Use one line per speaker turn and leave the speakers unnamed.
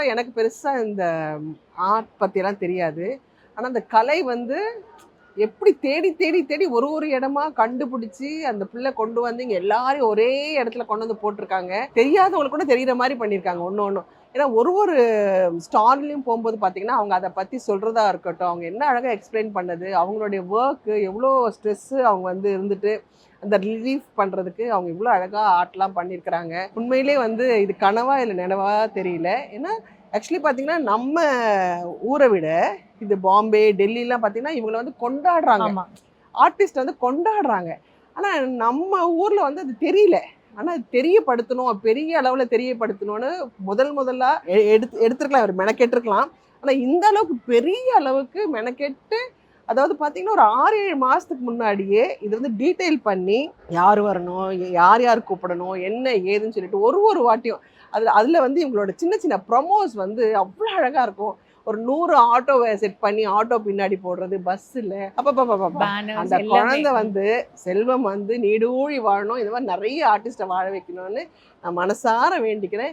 ஆக்சுவலாக எனக்கு பெருசாக இந்த ஆர்ட் பற்றியெல்லாம் தெரியாது. ஆனால் அந்த கலை வந்து எப்படி தேடி தேடி தேடி ஒரு ஒரு இடமா கண்டுபிடிச்சி அந்த பிள்ளை கொண்டு வந்து இங்கே எல்லாரையும் ஒரே இடத்துல கொண்டு வந்து போட்டிருக்காங்க. தெரியாதவங்களுக்கு கூட தெரிகிற மாதிரி பண்ணியிருக்காங்க ஒன்று ஒன்றும். ஏன்னா ஒரு ஒரு ஸ்டால்லையும் போகும்போது பார்த்தீங்கன்னா அவங்க அதை பற்றி சொல்கிறதா இருக்கட்டும், அவங்க என்ன அழகாக எக்ஸ்பிளைன் பண்ணது, அவங்களுடைய ஒர்க்கு எவ்வளோ ஸ்ட்ரெஸ்ஸு அவங்க வந்து இருந்துட்டு அந்த ரிலீஃப் பண்ணுறதுக்கு அவங்க இவ்வளோ அழகாக ஆர்ட்லாம் பண்ணியிருக்கிறாங்க. உண்மையிலே வந்து இது கனவா இல்லை நினைவா தெரியல. ஏன்னா ஆக்சுவலி பார்த்தீங்கன்னா நம்ம ஊரை விட இது பாம்பே டெல்லிலாம் பார்த்தீங்கன்னா இவங்களை வந்து கொண்டாடுறாங்க,
ஆமா
ஆர்டிஸ்ட் வந்து கொண்டாடுறாங்க. ஆனால் நம்ம ஊரில் வந்து அது தெரியல. ஆனால் அது தெரியப்படுத்தணும், பெரிய அளவில் தெரியப்படுத்தணும்னு முதல்ல எடுத்துருக்கலாம், அவர் மெனக்கெட்டிருக்கலாம். ஆனால் இந்த அளவுக்கு பெரிய அளவுக்கு மெனக்கெட்டு, அதாவது பார்த்தீங்கன்னா ஒரு 6-7 மாதத்துக்கு முன்னாடியே இது வந்து டீட்டெயில் பண்ணி யார் வரணும், யார் யார் கூப்பிடணும், என்ன ஏதுன்னு சொல்லிட்டு ஒரு ஒரு வாட்டியும் அதில் வந்து இவங்களோட சின்ன சின்ன ப்ரொமோஸ் வந்து அவ்வளோ அழகாக இருக்கும். ஒரு 100 ஆட்டோவை செட் பண்ணி ஆட்டோ பின்னாடி போடுறது பஸ்ஸில். அப்பப்பா
Banners
அந்த
எல்லாமே.
குழந்தை வந்து செல்வம் வந்து நீடூழி வாழணும், இது மாதிரி நிறைய ஆர்டிஸ்ட்டை வாழ வைக்கணும்னு நான் மனசார வேண்டிக்கிறேன்.